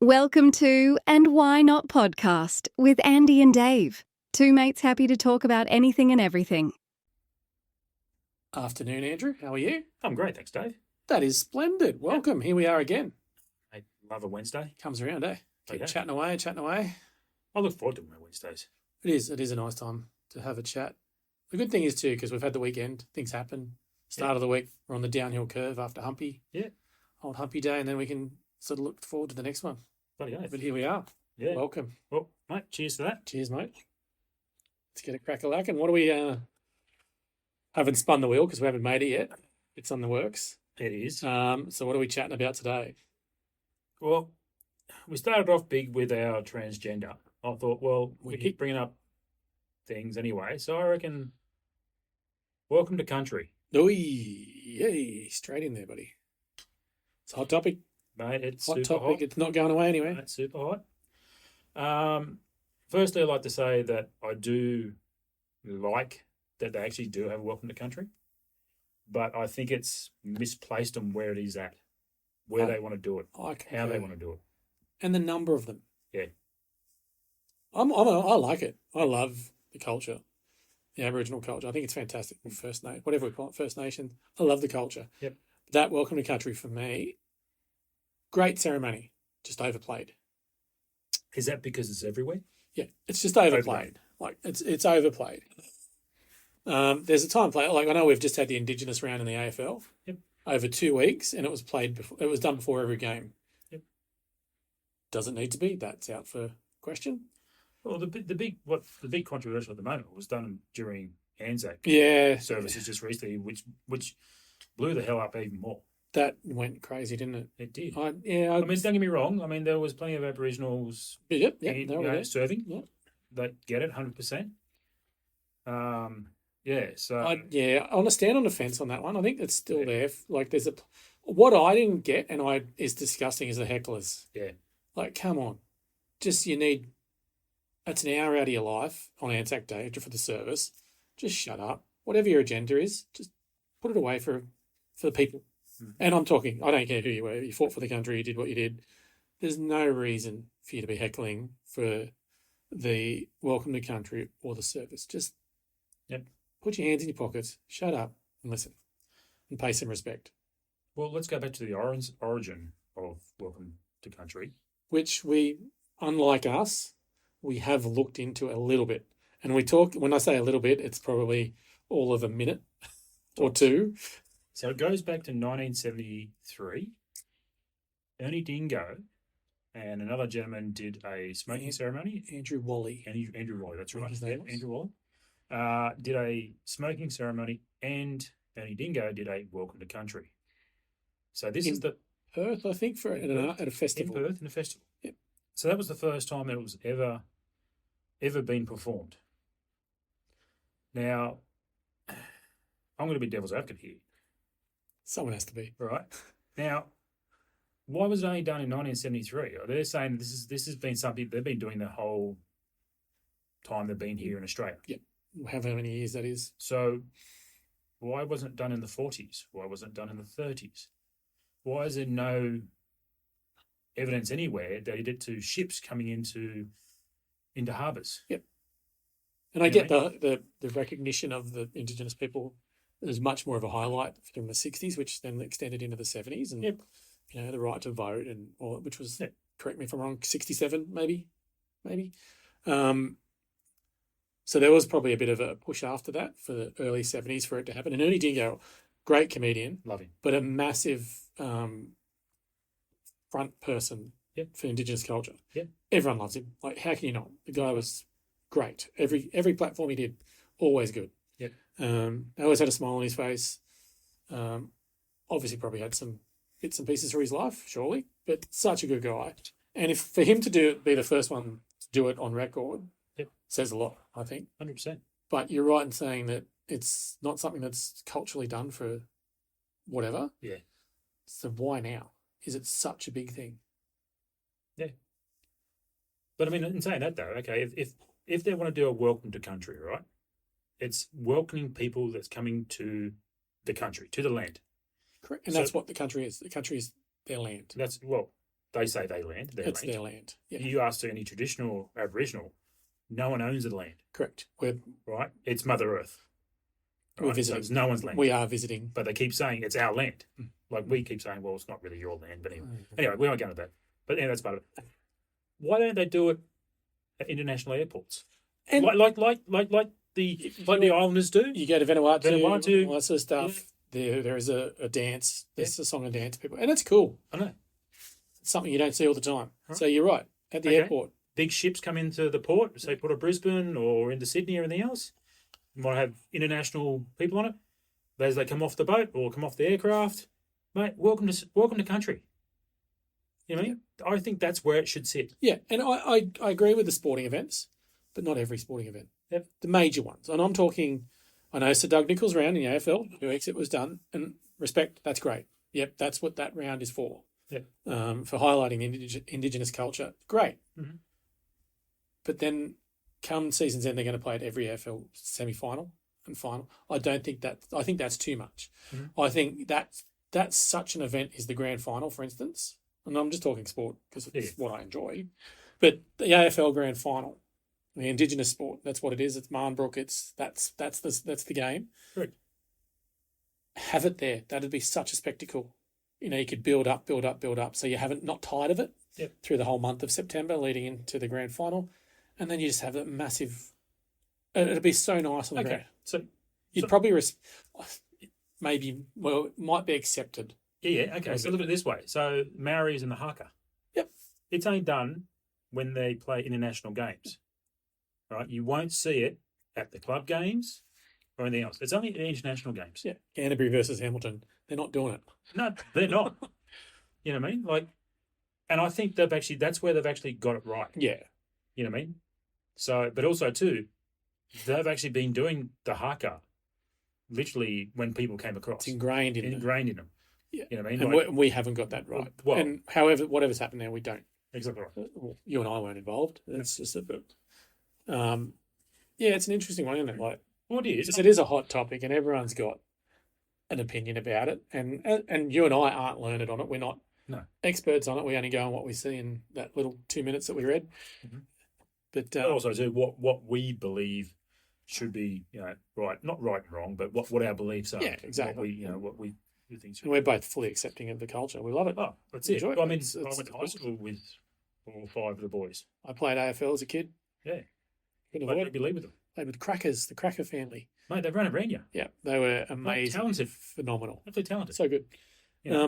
Welcome to And Why Not Podcast with Andy and Dave. Two mates happy to talk about anything and everything. Afternoon, Andrew. How are you? I'm great, thanks, Dave. That is splendid. Welcome. Here we are again. I love a Wednesday. Comes around, eh? Keep Okay. chatting away, chatting away. I look forward to my Wednesdays. It is a nice time to have a chat. The good thing is, too, because we've had the weekend, things happen. Start of the week, we're on the downhill curve after Humpy. Yeah. Old Humpy Day, and then we can sort of look forward to the next one. Bloody oath. But here we are. Yeah. Welcome. Well, mate, cheers to that. Cheers, mate. Let's get a crack-a-lack. And what do we... haven't spun the wheel because we haven't made it yet. It's on the works. It is. So what are we chatting about today? Well, we started off big with our transgender. I thought, well, we keep bringing up things anyway. So I reckon, welcome to country. Oi, yay, straight in there, buddy. It's a hot topic. Mate, it's Hot super topic. hot. It's not going away anyway. It's super hot. Firstly, I'd like to say that I do like that they actually do have a welcome to country, but I think it's misplaced on where it is at, where they want to do it, how they want to do it. And the number of them. Yeah. I like it. I love the culture, the Aboriginal culture. I think it's fantastic. First Nation, whatever we call it, First Nation. I love the culture. Yep. That welcome to country for me, great ceremony, just overplayed. Is that because it's everywhere? Yeah, it's just overplayed. Like it's overplayed. There's a time play. Like I know we've just had the Indigenous round in the AFL. Yep. Over 2 weeks, and it was played before. It was done before every game. Yep. Does it need to be? That's out for question. Well, the big controversial at the moment was done during Anzac Yeah. services just recently, which blew the hell up even more. That went crazy, didn't it? It did. I don't get me wrong. I mean, there was plenty of Aboriginals Yep, they were there. serving. Yep. They get it 100%. Yeah. So I want to stand on the fence on that one. I think it's still there. Like there's what I didn't get, and is disgusting is the hecklers. Yeah. Like, come on, just that's an hour out of your life on Anzac Day for the service. Just shut up. Whatever your agenda is, just put it away for the people. Mm-hmm. And I'm talking, I don't care who you were. You fought for the country, you did what you did. There's no reason for you to be heckling for the welcome to country or the service. Just put your hands in your pockets, shut up and listen and pay some respect. Well, let's go back to the origin of welcome to country. Which we, unlike us, we have looked into a little bit. And we talk, when I say a little bit, it's probably all of a minute or two. So it goes back to 1973. Ernie Dingo and another gentleman did a smoking ceremony. Andrew Wally. Andrew Wally, that's right. His name was. Andrew Wally. Did a smoking ceremony, and Ernie Dingo did a welcome to country. So this is the Perth, I think, at a festival. In Perth, in a festival. Yep. So that was the first time it was ever been performed. Now, I'm going to be devil's advocate here. Someone has to be. Right. Now, why was it only done in 1973? They're saying this has been something they've been doing the whole time they've been here in Australia. Yep. However many years that is. So why wasn't it done in the 40s? Why wasn't it done in the 30s? Why is there no evidence anywhere that it did to ships coming into harbours? Yep. And I get the recognition of the Indigenous people is much more of a highlight from the 60s, which then extended into the 70s, and the right to vote which was correct me if I'm wrong, 67 maybe. So there was probably a bit of a push after that for the early 70s for it to happen. And Ernie Dingo, great comedian, love him, but a massive front person for Indigenous culture. Yep. Everyone loves him. Like, how can you not? The guy was great. Every platform he did, always good. Yep. Always had a smile on his face. Obviously probably had some bits and pieces for his life, surely, but such a good guy. And for him to be the first one to do it on record, says a lot, I think. 100%. But you're right in saying that it's not something that's culturally done for whatever. Yeah. So why now? Is it such a big thing? Yeah. But I mean, in saying that though, okay, if they want to do a welcome to country, right? It's welcoming people that's coming to the country, to the land. Correct. And that's what the country is. The country is their land. That's, well, they say they land. It's their land. Yeah, You ask any traditional Aboriginal, no one owns the land, correct. right? It's Mother Earth. We're Right? So visiting. it's no one's land. We are visiting. But they keep saying it's our land. Mm. Like we keep saying, well, it's not really your land. But anyway, Mm. anyway, we won't go into that. But anyway, that's part of it. Why don't they do it at international airports? And Like the Islanders do? you go to Vanuatu, Vanuatu, all that sort of stuff. There is a dance. There's a song and dance people, and it's cool. I know. It's something you don't see all the time. Right. So you're right. At the Okay. airport, Big ships come into the port, say Port of Brisbane or into Sydney or anything else. You might have international people on it. As they come off the boat or come off the aircraft, mate, welcome to country. You know what I mean? I think that's where it should sit. yeah. And I agree with the sporting events, but not every sporting event. Yep. The major ones, and I'm talking. I know Sir Doug Nicholls' round in the AFL, your exit was done, and respect. That's great. Yep, that's what that round is for. Yep. For highlighting Indigenous culture, great. Mhm. But then, come season's end, they're going to play at every AFL semi-final and final. I don't think that. I think that's too much. Mhm. I think that's such an event is the grand final, for instance. And I'm just talking sport because it's what I enjoy. But the AFL grand final, the Indigenous sport, that's what it is. It's Marnbrook. That's the game. Correct. Have it there. That'd be such a spectacle. You know, you could build up, so you haven't not tired of it Yep. through the whole month of September leading into the grand final, and then you just have a massive. It'd be so nice on the Okay. ground. So, You'd probably maybe it might be accepted. yeah. Okay. So look at it this way. So Maoris and the haka. Yep. It's only done when they play international games. Right? You won't see it at the club games or anything else. It's only at the international games. Yeah, Canterbury versus Hamilton. They're not doing it. No, they're not. You know what I mean? Like, and I think that's where they've actually got it right. Yeah, You know what I mean? So, but also too, they've actually been doing the haka literally when people came across. it's ingrained in them. Ingrained in them. Yeah. You know what I mean? And Like, we haven't got that right. Well- and however, whatever's happened now, we don't. exactly right. Well, you and I weren't involved. It's just a bit. Yeah, it's an interesting one, isn't it? Like, What it is? it is a hot topic, and everyone's got an opinion about it. And you and I aren't learned on it. We're not No. experts on it. We only go on what we see in that little 2 minutes that we read. Mhm. But But also too, what we believe should be, right, not right and wrong, but what our beliefs are. Yeah, exactly. What we think. and we're both fully accepting of the culture. We love it. Oh, that's it. Enjoy it. I mean, It's- I went to high it's- school with all 5 of the boys. I played AFL as a kid. Yeah, Couldn't played avoid it. rugby league with them. Played with the Crackers, the Cracker family. Mate, they run around you. Yeah, they were amazing, talented. phenomenal, Absolutely talented. so good. Yeah.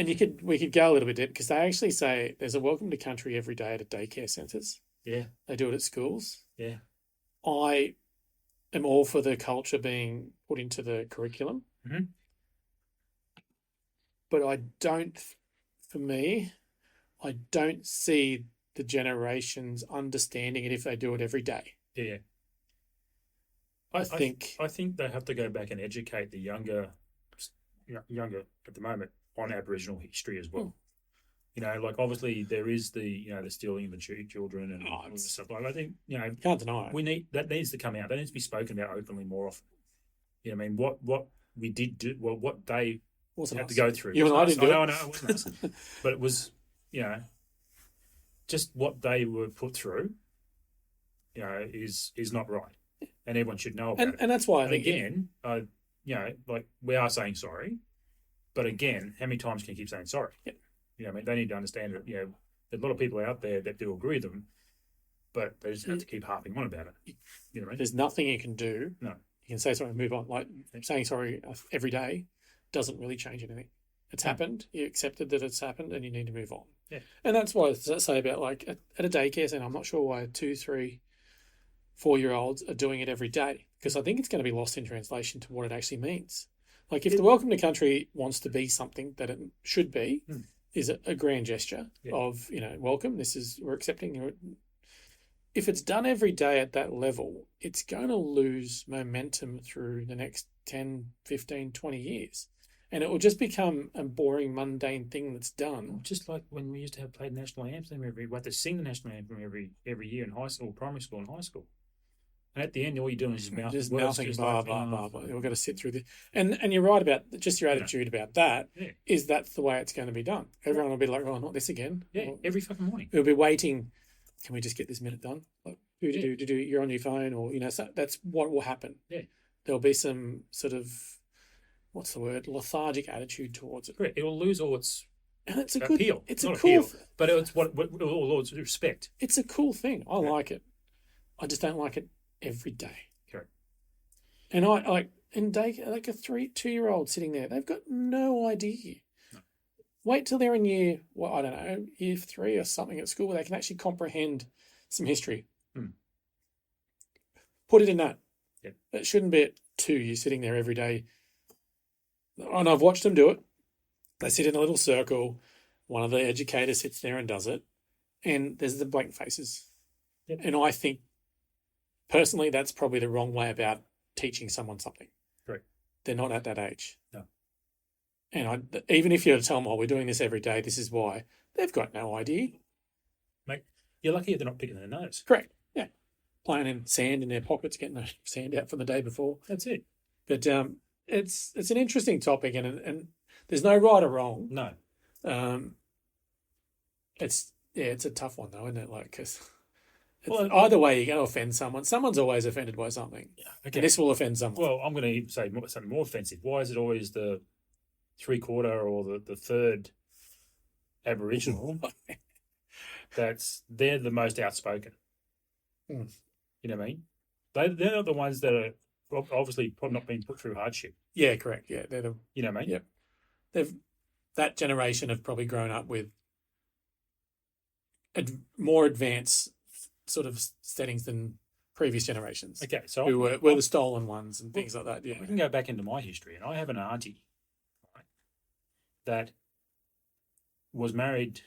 We could go a little bit deep because they actually say there's a welcome to country every day at daycare centres. Yeah, They do it at schools. yeah. I am all for the culture being put into the curriculum, Mhm. but I don't. For me, I don't see the generations understanding it if they do it every day. Yeah. I think I think they have to go back and educate the younger at the moment on Aboriginal history as well. Like obviously there is the stealing of the children and all this stuff. Like I think can't deny it. that needs to come out. That needs to be spoken about openly more often. You know what I mean? What we did do, well, what they Wasn't had us. to go through. You and I didn't do it. I know, it wasn't us. But it was, just what they were put through, is not right. And everyone should know about it. And that's why I And think again, like we are saying sorry, but again, how many times can you keep saying sorry? Yeah. I mean, they need to understand that, there's a lot of people out there that do agree with them, but they just have to keep harping on about it. You know what I mean? there's nothing you can do. No. You can say sorry and move on. Like saying sorry every day doesn't really change anything. It's happened. You accepted that it's happened, and you need to move on. Yeah. And that's why I say about like at a daycare center. I'm not sure why 2, 3, 4-year-olds are doing it every day because I think it's going to be lost in translation to what it actually means. Like if the welcome to country wants to be something that it should be, is a grand gesture of welcome. We're accepting you. If it's done every day at that level, it's going to lose momentum through the next 10, 15, 20 years. And it will just become a boring, mundane thing that's done. Just like when we used to have played national anthem we had to sing the national anthem every year in high school, primary school and high school. And at the end, all you're doing is just words, mouthing just blah like, blah oh, blah blah. We've got to sit through this, and you're right about just your Yeah. attitude about that. Yeah. Is that's the way it's going to be done? Everyone will be like, "Oh, not this again." Yeah, Or every fucking morning. we'll be waiting. Can we just get this minute done? Like, Yeah. you're on your phone, or so that's what will happen. Yeah. There'll be some sort of what's the word, lethargic attitude towards it, Correct. It'll lose all its and it's a good. appeal. It's Not a cool. appeal, but it's all its respect. It's a cool thing. I Yeah. like it. I just don't like it every day. Correct. And I like in day like a 2-year-old sitting there, they've got no idea. No. Wait till they're in I don't know, year 3 or something at school where they can actually comprehend some history. Hmm. Put it in that. Yeah. It shouldn't be at 2. You're sitting there every day. And I've watched them do it. They sit in a little circle. One of the educators sits there and does it. And there's the blank faces. Yep. And I think, personally, that's probably the wrong way about teaching someone something. Correct. They're not at that age. No. And even if you were to tell them, oh, we're doing this every day, this is why, they've got no idea. Mate, you're lucky they're not picking their nose. Correct. Yeah. Playing in sand in their pockets, getting the sand out from the day before. That's it. But it's an interesting topic, and there's no right or wrong. No. It's a tough one though, isn't it? Like, because Well, either way, you're going to offend someone. Someone's always offended by something. Yeah. And Okay. this will offend someone. Well, I'm going to say something more offensive. Why is it always the 3/4 or the third Aboriginal they're the most outspoken? Hmm. You know what I mean? They're not the ones that are obviously probably not being put through hardship. Yeah, correct. Yeah, You know what I mean? Yep. That generation have probably grown up with more advanced sort of settings than previous generations, Okay, so who were the stolen ones and things like that. Yeah. we can go back into my history, and I have an auntie, right, that was married,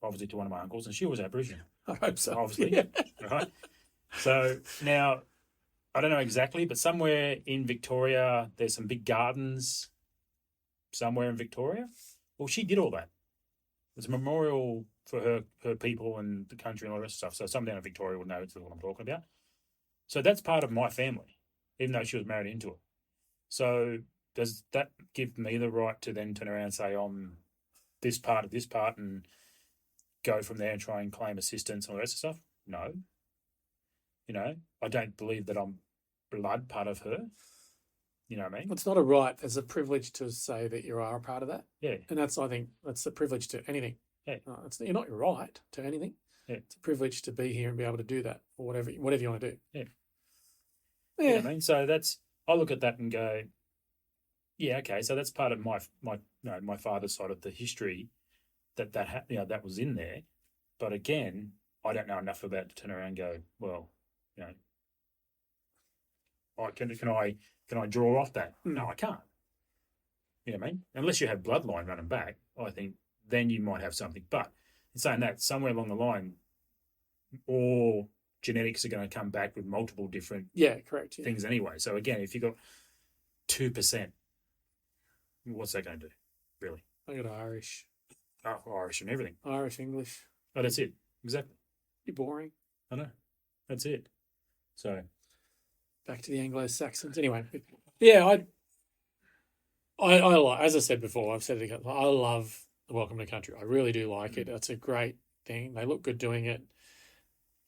obviously, to one of my uncles, and she was Aboriginal, I hope so. obviously, Yeah. right? So now, I don't know exactly, but somewhere in Victoria, there's some big gardens somewhere in Victoria. Well, she did all that. There's a memorial for her people and the country and all the rest of stuff. So someone down in Victoria will know what I'm talking about. So that's part of my family, even though she was married into it. So does that give me the right to then turn around and say I'm this part of this part and go from there and try and claim assistance and all the rest of stuff? No. You know, I don't believe that I'm blood part of her. You know what I mean? It's not a right, it's a privilege to say that you are a part of that. Yeah. And I think that's a privilege to anything. Yeah. You're not right to anything. Yeah. It's a privilege to be here and be able to do that, or whatever you want to do. Yeah. Yeah. You know what I mean? So I look at that and go, yeah, okay. So that's part of my father's side of the history that was in there. But again, I don't know enough about to turn around and go, well, you know, can I draw off that? No, I can't. You know what I mean? Unless you have bloodline running back, I think then you might have something. But in saying that, somewhere along the line, all genetics are going to come back with multiple different Yeah, correct. Yeah. things anyway. So again, if you've got 2%, what's that going to do, really? I got Irish, Irish and everything. Irish, English. Oh, that's it. Exactly. You're boring. I know. That's it. So, Back to the Anglo-Saxons. Anyway, yeah, I like, as I said before, I've said it again, I love the Welcome to Country. I really do like it. It's a great thing. They look good doing it.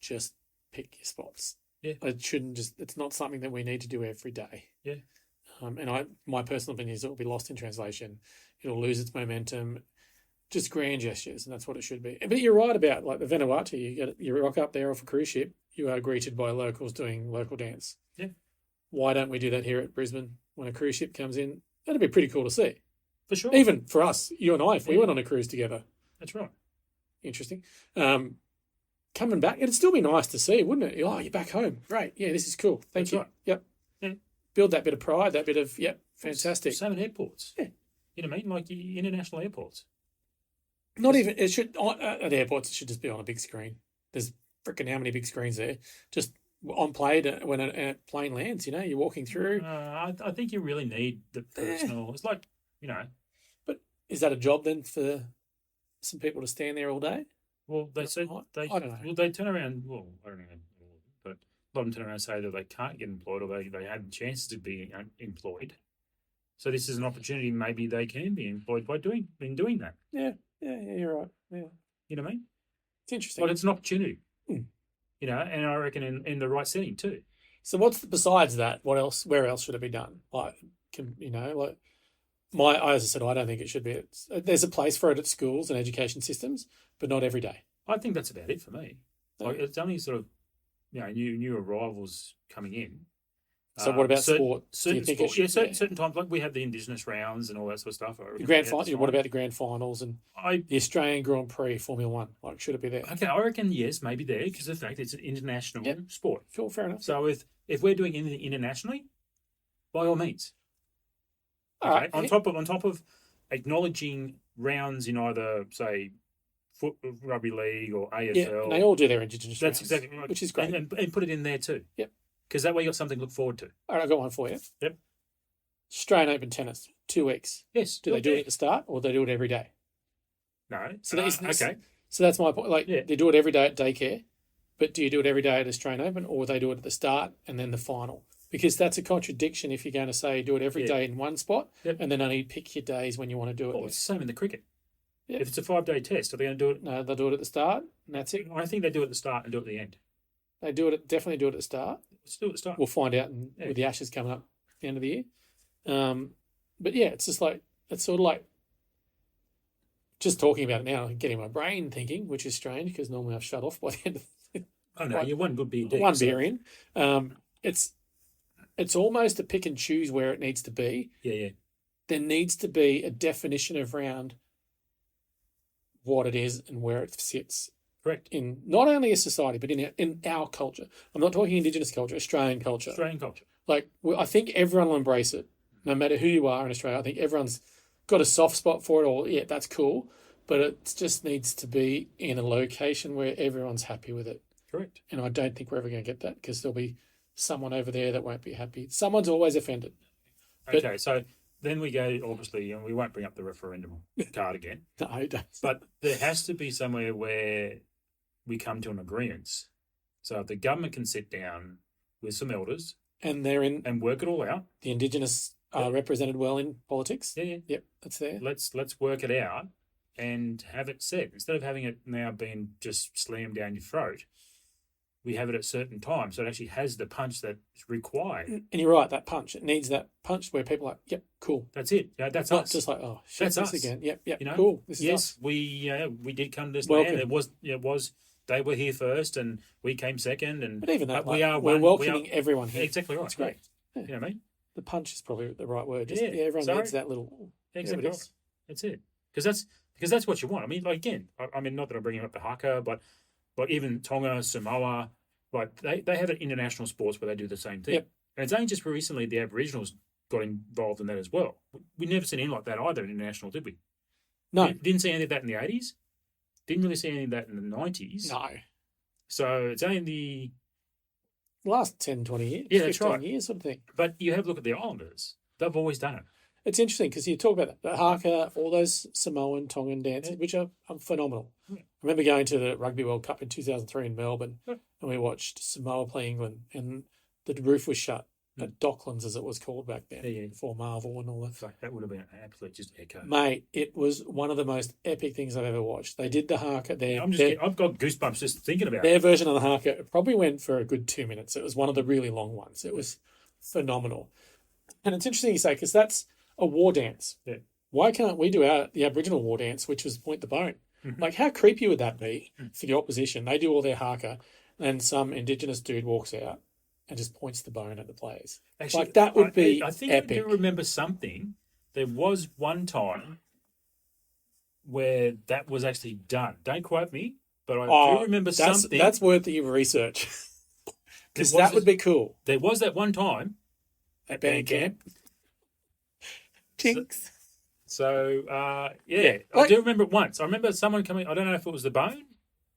Just pick your spots. Yeah. It's not something that we need to do every day. Yeah. And my personal opinion is it will be lost in translation. It'll lose its momentum. Just grand gestures, and that's what it should be. But you're right about like the Vanuatu. You rock up there off a cruise ship. You are greeted by locals doing local dance. Yeah. Why don't we do that here at Brisbane when a cruise ship comes in? That'd be pretty cool to see. for sure. Even for us, you and I, if we Yeah. went on a cruise together. That's right. Interesting. Coming back, it'd still be nice to see, wouldn't it? Oh, you're back home. Great. Yeah, this is cool. Thank That's you. right. Yep. Yeah. Build that bit of pride, that bit of, fantastic. Same at airports. Yeah. You know what I mean? Like international airports. Not even, it should, at airports, it should just be on a big screen. There's freaking how many big screens there? Just on play when a plane lands, you're walking through. I think you really need the personal. It's like, But is that a job then for some people to stand there all day? well, they said I they don't know. well they turn around. Well, I don't know, but lot of them turn around and say that they can't get employed or they have chances of being employed. So this is an opportunity. Maybe they can be employed by doing that. Yeah, you're right. Yeah, You know what I mean? it's interesting. But it's an opportunity. Mm. You know, and I reckon in the right setting too. So what's besides that? What else? Where else should it be done? Like, as I said, I don't think it should be. There's a place for it at schools and education systems, but not every day. I think that's about it for me. Like it's only sort of, new arrivals coming in. So what about sport? Do you Certain think sport, it should, certain times, like we have the Indigenous rounds and all that sort of stuff. the grand final? What about the grand finals and the Australian Grand Prix Formula One? Like, should it be there? Okay, I reckon yes, maybe there because of the fact it's an international sport. Sure, fair enough. So if we're doing anything internationally, by all means. All right. On top of acknowledging rounds in either say rugby league or AFL, Yeah, and they all do their Indigenous that's rounds, exactly right, which is great. and put it in there too. Yep. Because that way you got something to look forward to. All right, I've got one for you. Yep. Australian Open tennis, 2 weeks. Yes. Do they do it at the start or do they do it every day? No. So okay. So that's my point. Like, Yeah. they do it every day at daycare, but do you do it every day at Australian Open or they do it at the start and then the final? Because that's a contradiction if you're going to say do it every day in one spot and then only pick your days when you want to do it. Well, it's the same in the cricket. Yeah. If it's a 5-day test, are they going to do it? No, they'll do it at the start and that's it. I think they do it at the start and do it at the end. They definitely do it at the start. Let's do it at the start. We'll find out with the Ashes coming up at the end of the year. But yeah, it's just like, it's sort of like, just talking about it now, getting my brain thinking, which is strange because normally I've shut off by the end of Oh no, you're one good beer deep. one beer in. It's almost a pick and choose where it needs to be. Yeah. There needs to be a definition around what it is and where it sits. Correct. In not only a society, but in our culture. I'm not talking Indigenous culture, Australian culture. Australian culture. Like, I think everyone will embrace it, no matter who you are in Australia. I think everyone's got a soft spot for it, or, yeah, that's cool. But it just needs to be in a location where everyone's happy with it. Correct. And I don't think we're ever going to get that because there'll be someone over there that won't be happy. Someone's always offended. Okay, so then we go, obviously, and we won't bring up the referendum card again. No, don't. But there has to be somewhere where we come to an agreement. So if the government can sit down with some elders And they're in, and work it all out. the Indigenous are represented well in politics. Yeah. Yep, that's there. Let's work it out and have it set. Instead of having it now being just slammed down your throat, we have it at certain times. So it actually has the punch that's required. And you're right, that punch. It needs that punch where people are like, yep, cool. That's it. Yeah, that's It's not us. just like, oh, shit, That's this us. again. Yep, You know, cool. This is yes, us. we did come to this Welcome. land. It was they were here first and we came second. And But even that, we are we're one- welcoming everyone here. exactly right. It's great. Yeah. You know what I mean? The punch is probably the right word. Just, Yeah, everyone sorry. needs that little. Exactly There it right. is. That's it. Because that's what you want. I mean, like again, I mean, not that I'm bringing up the haka, but even Tonga, Samoa, like they have international sports where they do the same thing. Yep. And it's only just recently the Aboriginals got involved in that as well. We never seen anything like that either in international, did we? No, We didn't see any of that in the 80s. Didn't really see any of that in the 90s. no. So it's only the Last 10, 20 years. Yeah, that's 15 right. years sort of thing. but you have a look at the Islanders. They've always done it. It's interesting because you talk about the haka, all those Samoan, Tongan dances, which are phenomenal. Yeah. I remember going to the Rugby World Cup in 2003 in Melbourne, Yeah. and we watched Samoa play England, and the roof was shut at Docklands, as it was called back then, Yeah. before Marvel and all that. So that would have been an absolute just echo. Mate, it was one of the most epic things I've ever watched. They did the haka there. I've got goosebumps just thinking about Their it. version of the haka probably went for a good 2 minutes. It was one of the really long ones. It was phenomenal. And it's interesting you say, because that's a war dance. Yeah. Why can't we do the Aboriginal war dance, which was point the bone? Mhm. Like, how creepy would that be for the opposition? They do all their haka, and some Indigenous dude walks out and just points the bone at the players. Actually, Like, that would be I think epic. I do remember something. There was one time where that was actually done. Don't quote me, but I do remember something. That's worth your research. Because There was that would be cool. There was that one time At band camp. Jinx. So, Yeah, I like- do remember it once. I remember someone coming. I don't know if it was the bone.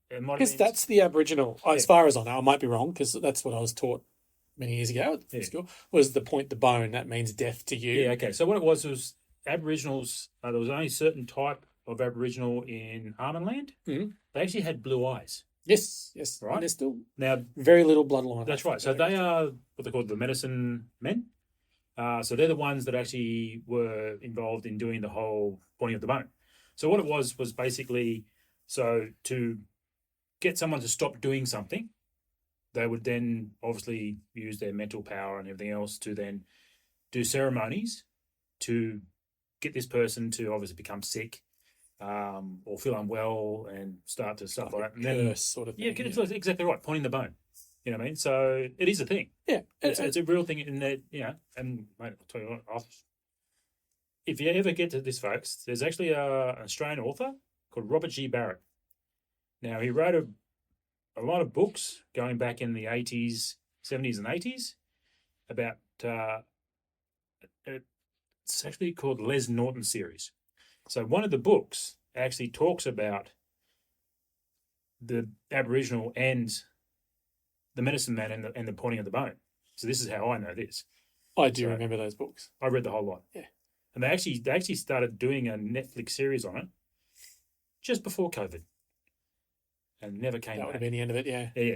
It might have Because been. that's the Aboriginal, as far as I know. I might be wrong because that's what I was taught many years ago at school. Was the point the bone that means death to you? Yeah, okay. So what it was Aboriginals. There was only a certain type of Aboriginal in Arnhem Land. Mhm. They actually had blue eyes. Yes, yes. Right. And there's still Now, very little bloodline. that's right. So they are what they call the medicine men. So they're the ones that actually were involved in doing the whole pointing of the bone. So what it was basically, so to get someone to stop doing something, they would then obviously use their mental power and everything else to then do ceremonies to get this person to obviously become sick, or feel unwell and start to stuff like that. And then, curse sort of thing. yeah, it's exactly right. Pointing the bone. You know what I mean? So it is a thing. Yeah. It's a real thing in that, you know, and mate, I'll tell you what, if you ever get to this, folks, there's actually an Australian author called Robert G. Barrett. Now, he wrote a lot of books going back in the 80s, 70s, and 80s about, it's actually called Les Norton series. So one of the books actually talks about the Aboriginal and the medicine man and the pointing of the bone. So this is how I know this. I do So- remember those books. I read the whole lot. Yeah. And they actually started doing a Netflix series on it just before COVID, and never came That would back. have been the end of it, yeah. Yeah.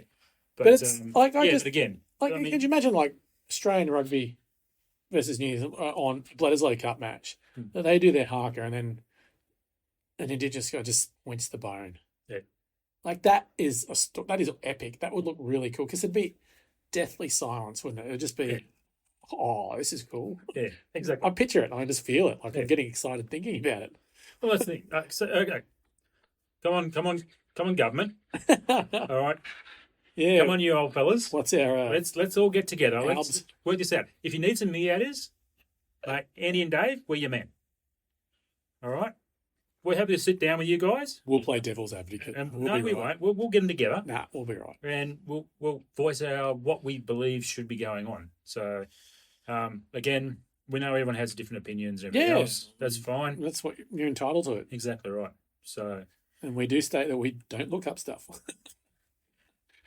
But it's like, I yeah, just, but again, like, I mean, could you imagine like Australian rugby versus New Zealand on Bledisloe Cup match? Hmm. They do their haka and then an Indigenous guy just winch the bone. Yeah. Like that is that is epic. That would look really cool because it'd be deathly silence, wouldn't it? It'd just be, Yeah. oh, this is cool. yeah, exactly. I picture it and I just feel it. Like Yeah. I'm getting excited thinking about it. Well, that's the thing. So, okay, come on, government. All right, Yeah. come on, you old fellas. What's our Let's all get together. Let's Albs. work this out. If you need some meatters, like Andy and Dave, we're your men. All right, we're happy to sit down with you guys. we'll play devil's advocate. And We'll no, be we right. won't. We'll get them together. Nah, we'll be right. And we'll voice our what we believe should be going on. So, again, we know everyone has different opinions and everything Yeah. else. That's fine. That's what you're entitled to it. Exactly right. So, And we do state that we don't look up stuff.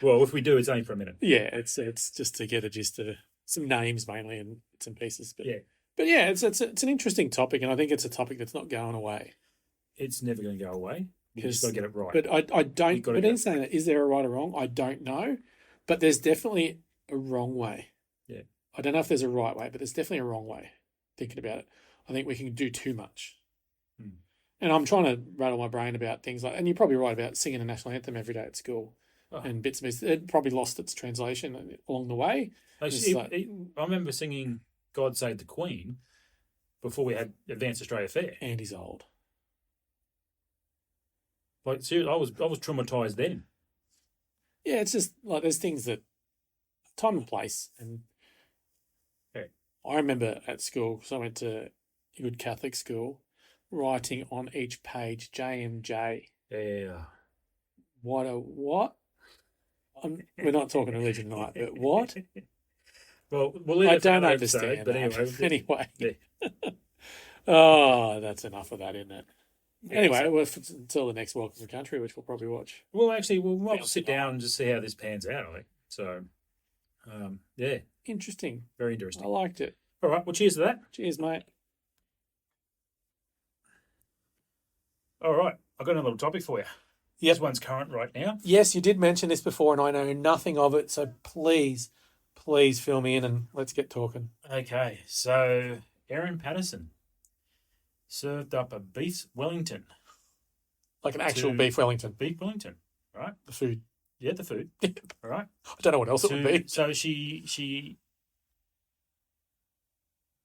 well, if we do, it's only for a minute. Yeah, it's just to get a gist of some names mainly and bits and pieces. But Yeah. but yeah, it's an interesting topic, and I think it's a topic that's not going away. It's never going to go away. You just got to get it right. But I don't. You've gotta But go. in saying that, is there a right or wrong? I don't know, but there's definitely a wrong way. Yeah. I don't know if there's a right way, but there's definitely a wrong way. Thinking about it, I think we can do too much. Hmm. And I'm trying to rattle my brain about things like, and you're probably right about singing the national anthem every day at school. Oh. And bits and pieces. It probably lost its translation along the way. Actually, like- I remember singing "God Save the Queen" before we had Advanced Australia Fair. Andy's old. Like, seriously, I was traumatized then. Yeah, it's just like there's things that time and place. And Yeah. I remember at school, because I went to a good Catholic school, writing on each page JMJ. Yeah. What? We're not talking religion tonight, but what? Well, we'll leave I it for don't another episode, understand. But that. anyway, Anyway. Oh, that's enough of that, isn't it? Anyway, well, until the next Welcome to Country, which we'll probably watch. well, actually, we'll Yeah, sit down and just see how this pans out. I think so. Yeah, Interesting. very I interesting. liked it. All right, well, cheers to that. Cheers, mate. All right, I've got another little topic for you. Yep. This one's current right now. Yes, you did mention this before, and I know nothing of it. So please fill me in and let's get talking. Okay, so Erin Patterson served up a beef Wellington. Like an actual To- beef Wellington, Beef Wellington, right? the food. Yeah, the food. All right. I don't know what else it would be. So she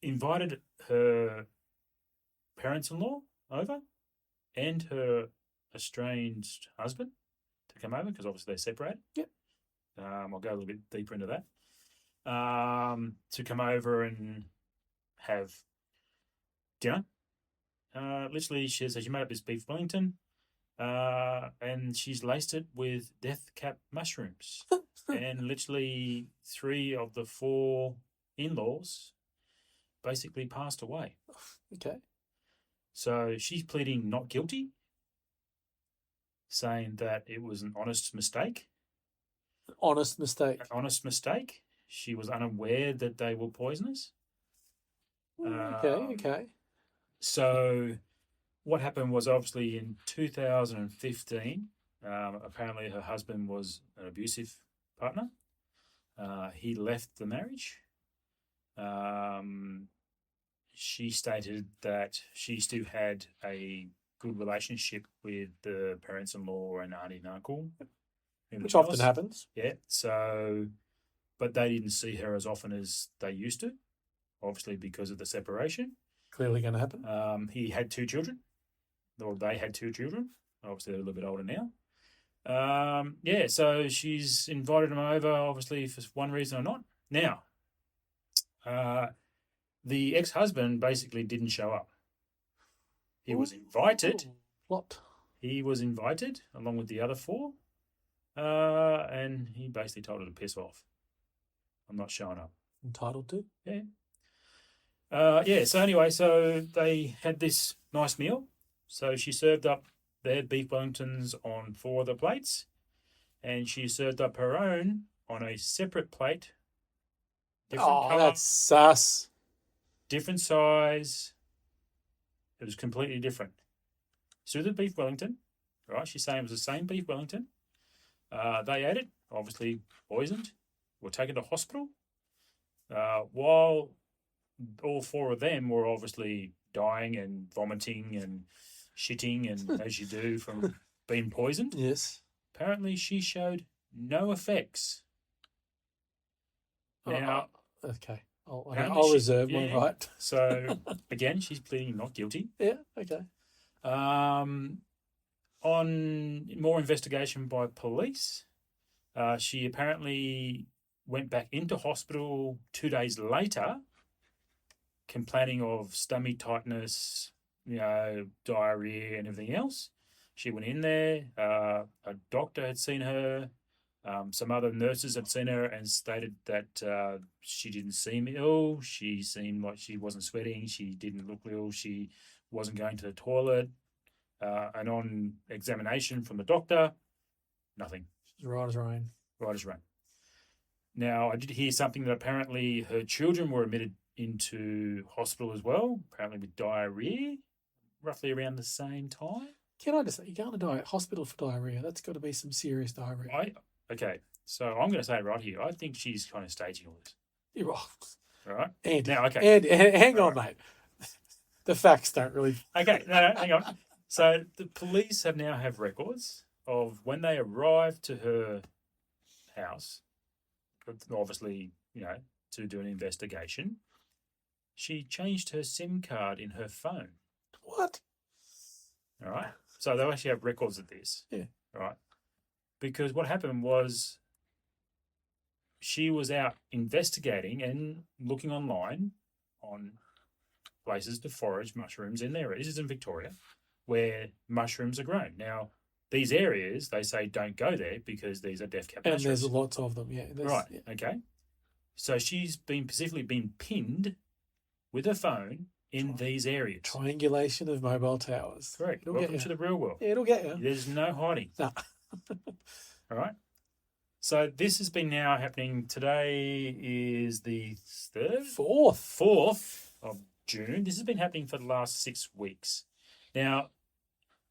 invited her parents-in-law over and her estranged husband to come over because obviously they're separated. Yep. I'll go a little bit deeper into that. To come over and have dinner. Literally, she made up this beef Wellington, and she's laced it with death cap mushrooms. And literally 3 of the 4 in-laws basically passed away. Okay. So she's pleading not guilty, saying that it was an honest mistake. Honest mistake. An honest mistake. She was unaware that they were poisonous. Okay. So what happened was obviously in 2015, Apparently, her husband was an abusive partner. He left the marriage. She stated that she still had a good relationship with the parents-in-law and auntie and uncle, Which often happens. Yeah. So, but they didn't see her as often as they used to, obviously because of the separation. Clearly going to happen. He had 2 children, or they had 2 children. Obviously, they're a little bit older now. Yeah, so she's invited him over, obviously, for one reason or not. Now, the ex-husband basically didn't show up. He was invited. What? He was invited along with the other 4, and he basically told her to piss off. I'm not showing up. Entitled to? Yeah. Yeah, so anyway, so they had this nice meal. So she served up their beef Wellingtons on 4 of the plates, and she served up her own on a separate plate. Oh, that's sus. Different size. It was completely different. So the beef Wellington, right? She's saying it was the same beef Wellington. They ate it, obviously poisoned. Were taken to hospital. While all 4 of them were obviously dying and vomiting and shitting, and as you do from being poisoned. Yes. Apparently, she showed no effects. Now, okay. I'll reserve my right. So, again, she's pleading not guilty. Yeah, okay. On more investigation by police, she apparently went back into hospital 2 days later, complaining of stomach tightness, diarrhea and everything else. She went in there. A doctor had seen her. Some other nurses had seen her and stated that she didn't seem ill. She seemed like she wasn't sweating. She didn't look ill. She wasn't going to the toilet. And on examination from the doctor, nothing. She's right as rain. Right as rain. Now, I did hear something that apparently her children were admitted into hospital as well, apparently with diarrhea, roughly around the same time. Can I just say, you're going to hospital for diarrhea. That's got to be some serious diarrhea. Okay, so I'm going to say right here, I think she's kind of staging all this. You're right. All right? Andy, now, okay. Andy, hang on, mate. The facts don't really... Okay, no, hang on. So the police now have records of when they arrived to her house, obviously, to do an investigation. She changed her SIM card in her phone. What? All right. So they actually have records of this. Yeah. All right. Because what happened was she was out investigating and looking online on places to forage mushrooms in there. This is in Victoria, where mushrooms are grown. Now, these areas, they say don't go there because these are death cap mushrooms. And there's lots of them, yeah. Right, okay. So she's specifically been pinned with her phone in these areas. Triangulation of mobile towers. Correct. Welcome to the real world. Yeah, it'll get you. There's no hiding. No. All right. So this has been now happening. Today is the 4th of June. This has been happening for the last 6 weeks. Now,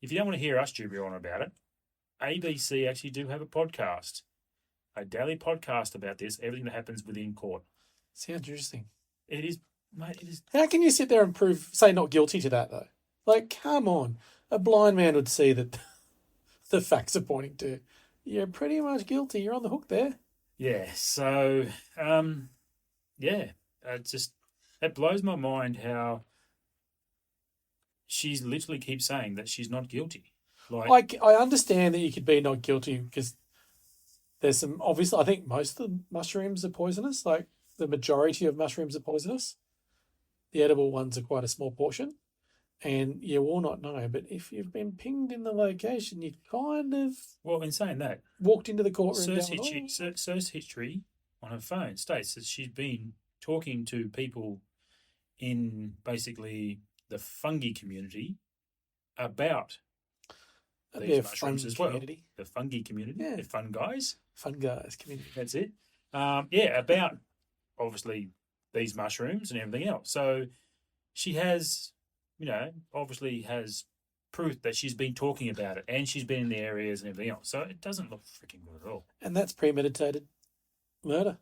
if you don't want to hear us jibber on about it, ABC actually do have a podcast, a daily podcast about this, everything that happens within court. Sounds interesting. It is, mate, it is. How can you sit there and say not guilty to that, though? Like, come on. A blind man would see that the facts are pointing to you're pretty much guilty. You're on the hook there. Yeah. So, it blows my mind how she's literally keeps saying that she's not guilty. Like, I understand that you could be not guilty because there's some, obviously, I think most of the mushrooms are poisonous. Like, the majority of mushrooms are poisonous. The edible ones are quite a small portion. And you will not know. But if you've been pinged in the location, you kind of... Well, in saying that... Walked into the courtroom Search history on her phone states that she's been talking to people in basically the fungi community about these mushrooms as well. Community. The fungi community. Yeah. The fun guys. Fun guys community. That's it. About obviously these mushrooms and everything else. So she has, obviously has proof that she's been talking about it and she's been in the areas and everything else. So it doesn't look freaking good at all. And that's premeditated murder.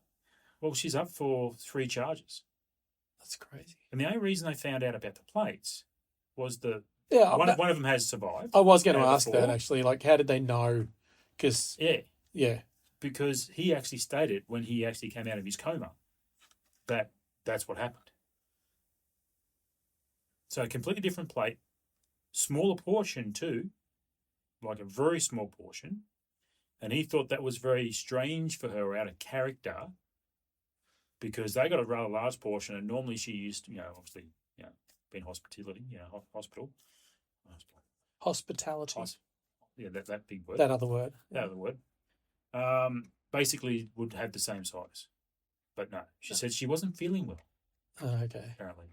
Well, she's up for 3 charges. That's crazy. And the only reason they found out about the plates was Yeah, one of them has survived. I was going to out of ask the that 4. actually. Like, how did they know? Because Yeah, because he actually stated when he actually came out of his coma that that's what happened. So a completely different plate, smaller portion too, like a very small portion. And he thought that was very strange for her, out of character, because they got a rather large portion, and normally she used, obviously, being hospitality, hospital. hospitality. Yeah, that big word. That other word. That other word. Basically would have the same size. But no, she said she wasn't feeling well, Oh, okay. apparently.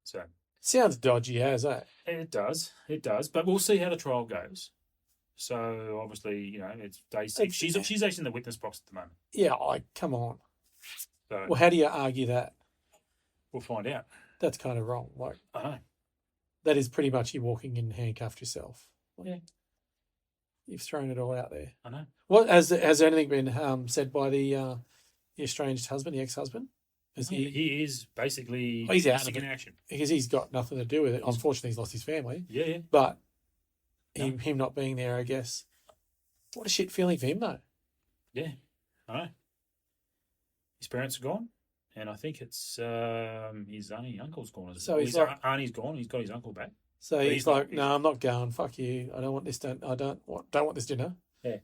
So Sounds dodgy as, eh? it does. But we'll see how the trial goes. So obviously, it's day 6. She's actually in the witness box at the moment. Yeah, come on. So Well, how do you argue that? we'll find out. That's kind of wrong. Like, I know. that is pretty much you walking in handcuffed yourself. Yeah. You've thrown it all out there. I know. What has anything been said by the estranged husband, the ex-husband? He is basically He's out missing of in it. action. Because he's got nothing to do with it. Unfortunately, he's lost his family. Yeah. But No. him not being there, I guess. What a shit feeling for him, though. Yeah, I know. His parents are gone, and I think it's his uncle's gone. So His he's like- auntie's gone. He's got his uncle back. So But he's he's not- like, "No, I'm not going. Fuck you. I don't want this. Don't want this dinner." Yeah.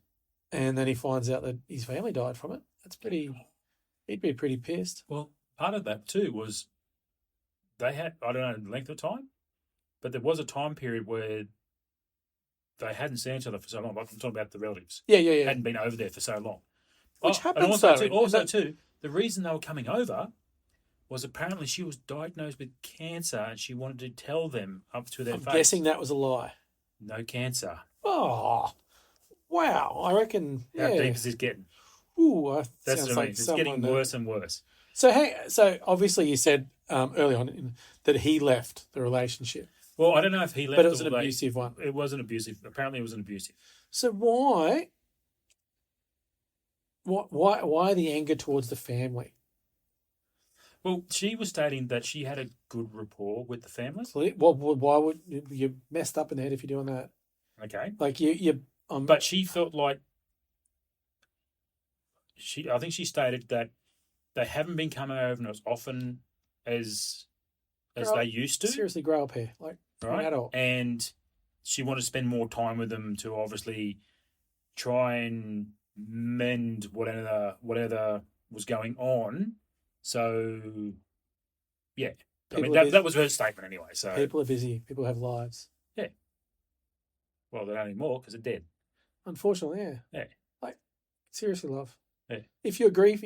And then he finds out that his family died from it. That's pretty. He'd be pretty pissed. Well, part of that too was they had, I don't know the length of time, but there was a time period where they hadn't seen each other for so long. Like I'm talking about the relatives. Yeah. Hadn't been over there for so long. Which And happens, also, though. too, the reason they were coming over was apparently she was diagnosed with cancer and she wanted to tell them up to their I'm face. guessing that was a lie. No cancer. Oh, wow! I reckon. How Yeah. deep is this getting? Ooh, That's sounds what I mean. like It's someone getting that- worse and worse. So so obviously you said early on that he left the relationship, Well, I don't know if he left, but it was or an abusive one. It wasn't abusive. Apparently, it was an abusive. So why the anger towards the family? Well, she was stating that she had a good rapport with the family. Why would you messed up in the head if you're doing that? Okay, Like you but she felt like I think she stated that they haven't been coming over as often as Girl, they used to, seriously grow up here, like an right? adult. And she wanted to spend more time with them to obviously try and mend whatever was going on. So, yeah, I mean that was her statement anyway. So People are busy. People have lives. well, they're not anymore because they're dead. Unfortunately, yeah. Yeah. Like seriously, love. Yeah. If you grief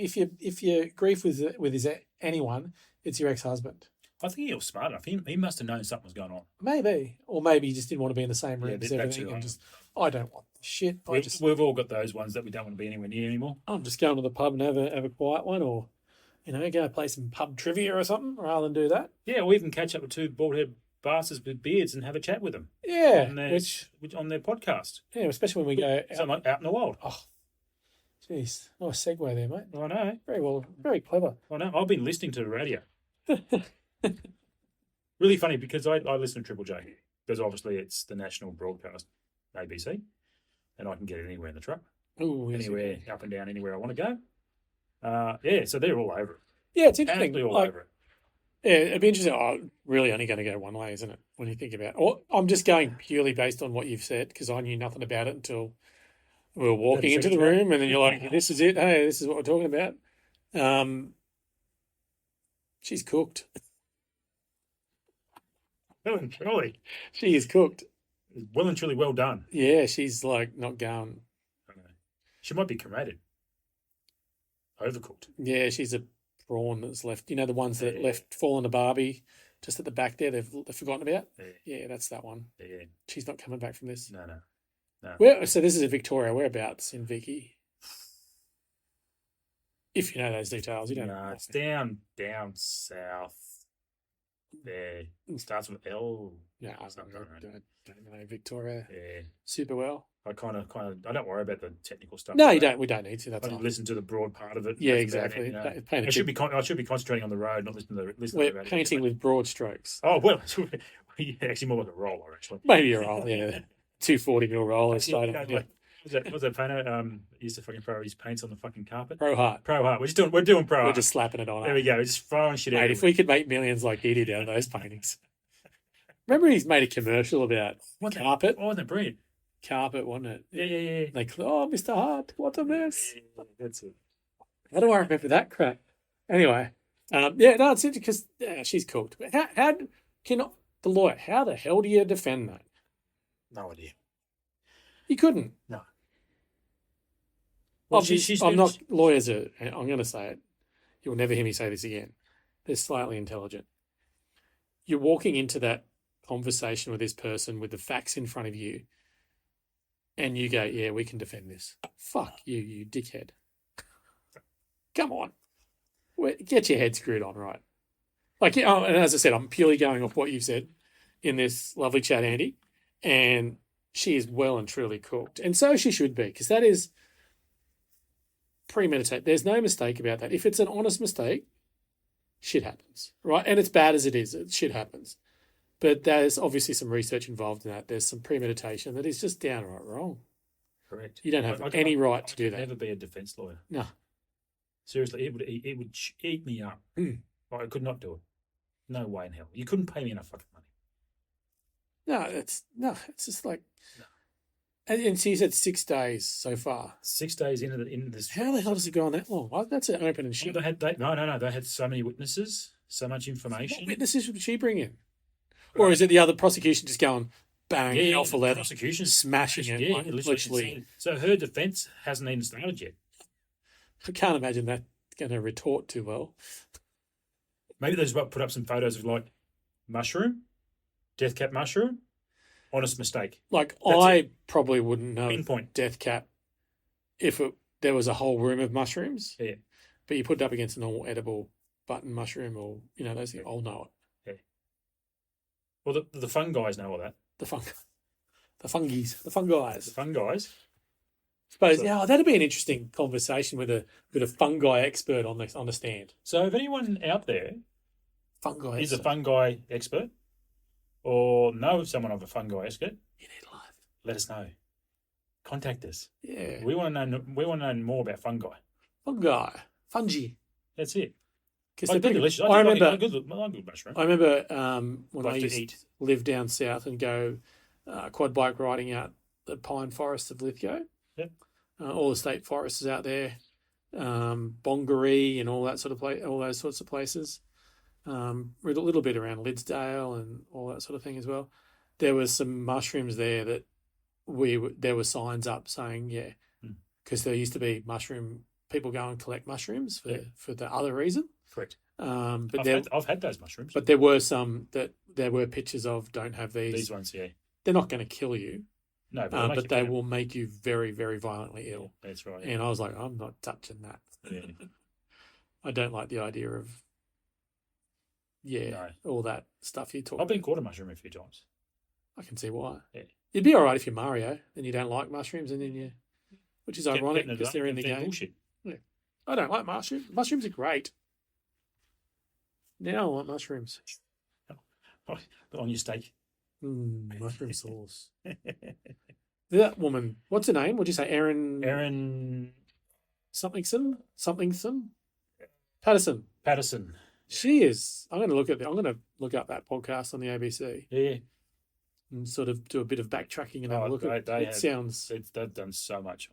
with anyone, it's your ex-husband. I think he was smart enough. He must have known something was going on. Maybe, or maybe he just didn't want to be in the same room Yeah, as that everything, too. and just I don't want this shit. We've all got those ones that we don't want to be anywhere near anymore. I'm just going to the pub and have a quiet one, or go play some pub trivia or something, rather than do that. Yeah, or even catch up with 2 bald-headed bastards with beards and have a chat with them. Yeah, on their podcast. yeah, especially when we go out. Something like out in the wild. Oh, jeez, nice segue there, mate. I know. Very well, very clever. I know. I've been listening to the radio. Really funny because I listen to Triple J because obviously it's the national broadcast, ABC, and I can get it anywhere in the truck, Ooh, yes, anywhere up and down, anywhere I want to go. Yeah, so they're all over it. yeah, it's interesting. Absolutely all Like, over it. yeah, it'd be interesting. Oh, really only going to go one way, isn't it? When you think about it. Or I'm just going purely based on what you've said because I knew nothing about it until we were walking into the room, and then you're like, "This is it. Hey, this is what we're talking about." She's cooked. Well and truly. She is cooked. Well and truly well done. Yeah, she's like not going. I know. She might be cremated. Overcooked. Yeah, she's a prawn that's left. You know the ones that Yeah. left falling to Barbie just at the back there. They've forgotten about. Yeah. Yeah, that's that one. Yeah. She's not coming back from this. No. So this is in Victoria. Whereabouts in Vicky? If you know those details, you don't. No, it's down south. Yeah, it starts with L. Yeah, I Something don't, like don't know Victoria Yeah, super well. I kind of, I don't worry about the technical stuff. No, like you that. don't. We don't need to. That's I enough. listen to the broad part of it. Yeah, That's about exactly. it, you know. Paint a I should picture. be I should be concentrating on the road, not listening to the We're radio. painting with broad strokes. Oh well, yeah, actually more like a roller actually. Maybe you're right. Yeah, 240 mil rollers. Actually, Straight you know, on. Yeah. was that painter? He used to fucking throw his paints on the fucking carpet. Pro Heart. Pro Heart. We're doing Pro We're Heart. just slapping it on. There we go. We're just throwing shit out. Mate, if we could make millions like he did out of those paintings. Remember he's made a commercial about carpet? Oh, the brilliant. Carpet, wasn't it? Yeah. Like, oh, Mr. Hart, what a mess. Yeah, that's it. How do I remember that crap? Anyway, yeah, no, it's interesting because she's cooked. How can the lawyer? How the hell do you defend that? No idea. You couldn't. No. Well, Obviously, I'm not lawyers. I'm going to say it. You'll never hear me say this again. They're slightly intelligent. You're walking into that conversation with this person with the facts in front of you, and you go, "Yeah, we can defend this." Fuck you, you dickhead. Come on, get your head screwed on right. Like, and as I said, I'm purely going off what you've said in this lovely chat, Andy, and she is well and truly cooked, and so she should be, because that is premeditated. There's no mistake about that. If it's an honest mistake, shit happens, right? And it's bad as it is, shit happens. But there's obviously some research involved in that. There's some premeditation that is just downright wrong. Correct. You don't have any right to do that. Never be a defence lawyer. No. Seriously, it would eat me up. I could not do it. No way in hell. You couldn't pay me enough fucking money. No, it's just like, and she said 6 days so far. 6 days into this. How the hell does it go on that long? Well, that's an open and shut. No. They had so many witnesses, so much information. What witnesses would she bring in? Or is it the other prosecution just going bang, alpha leather, prosecution smashing it, like, literally? So her defence hasn't even started yet. I can't imagine that going to retort too well. Maybe they just put up some photos of like mushroom, death cap mushroom, honest mistake. Like, That's I it. probably wouldn't know Pinpoint. death cap if there was a whole room of mushrooms. Yeah. But you put it up against a normal edible button mushroom or, those things, I'll know it. Well, the fun guys know all that. The fungi. The Fun guys. fun guys. Suppose, that'd be an interesting conversation with a fungi expert on the stand. So if anyone out there Fungi is a expert. fungi expert or know someone of a fungi expert, You need life. let us know. Contact us. Yeah. We want to know more about fungi. Fungi. That's it. Because Like, they're they're big. delicious. I remember. I like good mushroom. I remember when I Love to used eat. to live down south and go quad bike riding out the pine forests of Lithgow. Yep. All the state forests out there, Bongaree and all that sort of place, all those sorts of places. A little bit around Lidsdale and all that sort of thing as well. There was some mushrooms there that there were signs up saying because there used to be mushroom people go and collect mushrooms for the other reason. Correct. But I've had those mushrooms. but there were some that there were pictures of don't have these. These ones, yeah. They're not going to kill you, No, but they will make you very, very violently ill. That's right. And I was like, I'm not touching that. Yeah. I don't like the idea of, all that stuff you talk. I've been caught a mushroom a few times. I can see why. Yeah. You'd be all right if you're Mario and you don't like mushrooms, and then which is ironic Getting it because up, they're in the getting game. Bullshit. I don't like mushrooms. Mushrooms are great. Now I want mushrooms. On your steak. Mushroom sauce. That woman, what's her name? What'd you say? Erin Somethingson? Patterson. She is. I'm going to look up that podcast on the ABC Yeah. and sort of do a bit of backtracking and have a look at it. Sounds They've done so much.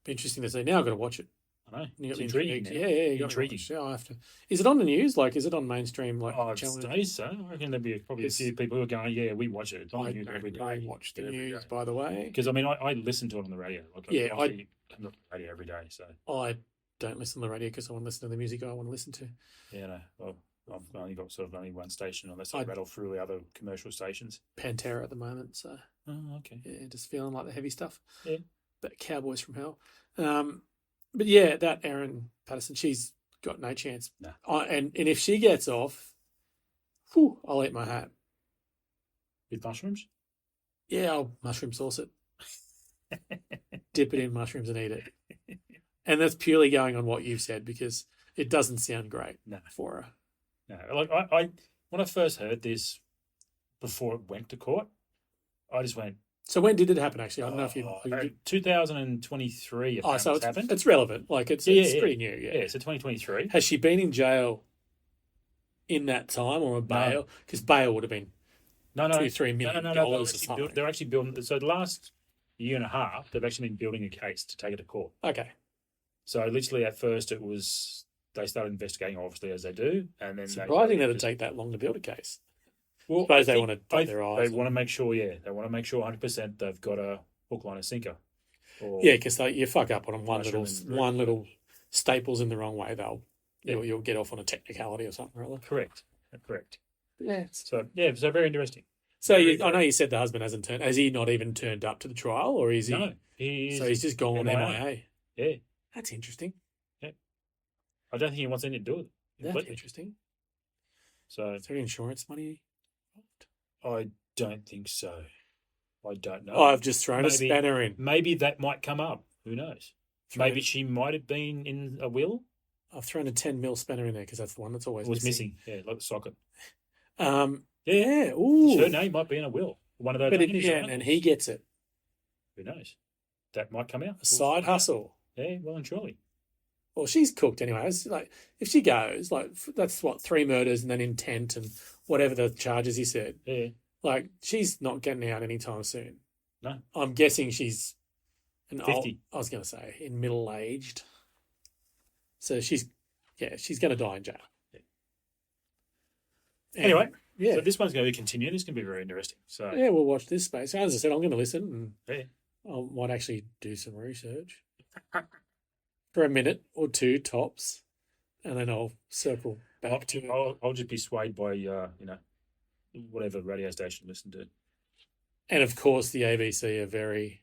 interesting to see. Now I've got to watch it. I know. You got It's me intriguing. intrigued. now. Yeah, you got me Intriguing. watched. Yeah, I have to. Is it on the news? Like, is it on mainstream? Like, I'd channel? say so. I reckon there'd be probably a few people who are going, yeah, we watch it. It's on the news every day. I watch the news, by the way. Because, I listen to it on the radio. Like, Yeah, I'm on the radio every day. So, I don't listen to the radio because I want to listen to the music I want to listen to. yeah, no. Well, I've only got only one station unless I I'd- rattle through the other commercial stations. Pantera at the moment, so Oh, okay. yeah, just feeling like the heavy stuff. Yeah. But Cowboys from Hell. But yeah, that Erin Patterson, she's got no chance. No. And if she gets off, Whew, I'll eat my hat. With mushrooms? Yeah, I'll mushroom sauce it. Dip it in mushrooms and eat it. And that's purely going on what you've said because it doesn't sound great No. for her. No. Like I when I first heard this before it went to court, I just went, So when did it happen, actually? I don't know if you... 2023 Oh, so happened. it's relevant. Like, it's pretty new, yeah. Yeah, so 2023. Has she been in jail in that time or a bail? Because bail would have been No. $2-3 million or something. They're actually building. So the last year and a half, they've actually been building a case to take it to court. Okay. So literally, at first, it was they started investigating, obviously, as they do, and then Surprising that it'd take that long to build a case. Well, Suppose they want to dot their I's. They want to make sure, they want to make sure 100% they've got a hook, line, and sinker. Or, Yeah, because you fuck up on one Mushroom little staples in the wrong way, you'll get off on a technicality or something or other. correct. Yeah. So very interesting. So I know you said the husband hasn't turned. Has he not even turned up to the trial, or is he? No, he So he's just gone MIA. MIA. Yeah, That's interesting. I don't think he wants anything to do with it. That's completely. interesting. So Is there insurance money? I don't think so. I don't know. Oh, I've just thrown a Maybe- spanner in. Maybe that might come up. Who knows? Thrown- Maybe she might have been in a will. I've thrown a 10 mil spanner in there because that's the one that's always It was missing. Yeah, like the socket. Yeah. Ooh. Her name might be in a will. One of those. But names, right? and he gets it. Who knows? That might come out. A side hustle. Yeah, well and truly. Well, she's cooked anyway. It's like if she goes, like that's what 3 murders and then intent and whatever the charges he said. Yeah. Like she's not getting out anytime soon. No. I'm guessing she's an 50. I was going to say in middle aged. So she's going to die in jail. Yeah. And, Anyway, yeah, so this one's going to continue. This is going to be very interesting. So yeah, we'll watch this space. As I said, I'm going to listen and yeah. I might actually do some research for a minute or two tops, and then I'll circle back to it. I'll just be swayed by whatever radio station you listen to. And of course, the ABC are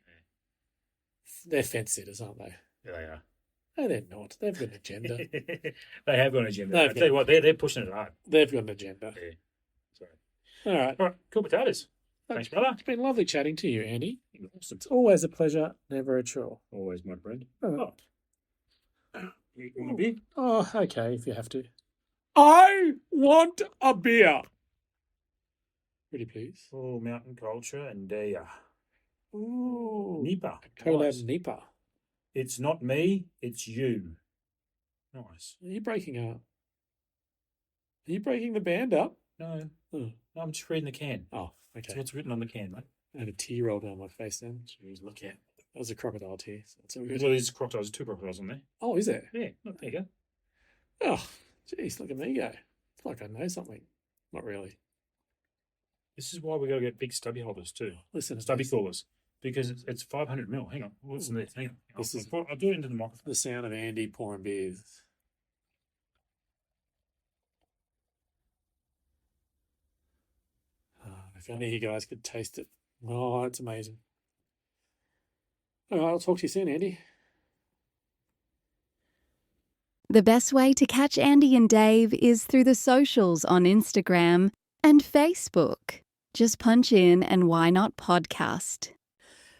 they're fence sitters, aren't they? Yeah, they are. No, they're not. They've got an agenda. They have got an agenda. They've I tell you what, they're pushing it hard. They've got an agenda. Yeah. Sorry. All right. All right, cool potatoes. Thanks, brother. It's been lovely chatting to you, Andy. Awesome. It's always a pleasure, never a chore. Always my friend. Oh. You want a beer? Oh, okay, if you have to. I want a beer. Pretty please. Oh, mountain culture and Ooh. Nipa. Collab Nice. Nipa. It's not me, it's you. Nice. Are you breaking up? Are you breaking the band up? No, Oh, I'm just reading the can. oh That's okay. what's written on the can, mate. I had a tear roll down my face then. Jeez, look at. That was a crocodile tear. So it's all Well, good. there's crocodiles, 2 crocodiles on there. Oh, is it? Yeah, look, there you go. Oh, geez, look at me go. It's like I know something. Not really. This is why we got to get big stubby holders too. Listen, Stubby coolers. Because it's 500 mil. Hang on. Listen to this. Hang on. This is- I'll do it into the microphone. the sound of Andy pouring beers. If only you guys could taste it. Oh, it's amazing. All right, I'll talk to you soon, Andy. The best way to catch Andy and Dave is through the socials on Instagram and Facebook. Just punch in and Why Not Podcast.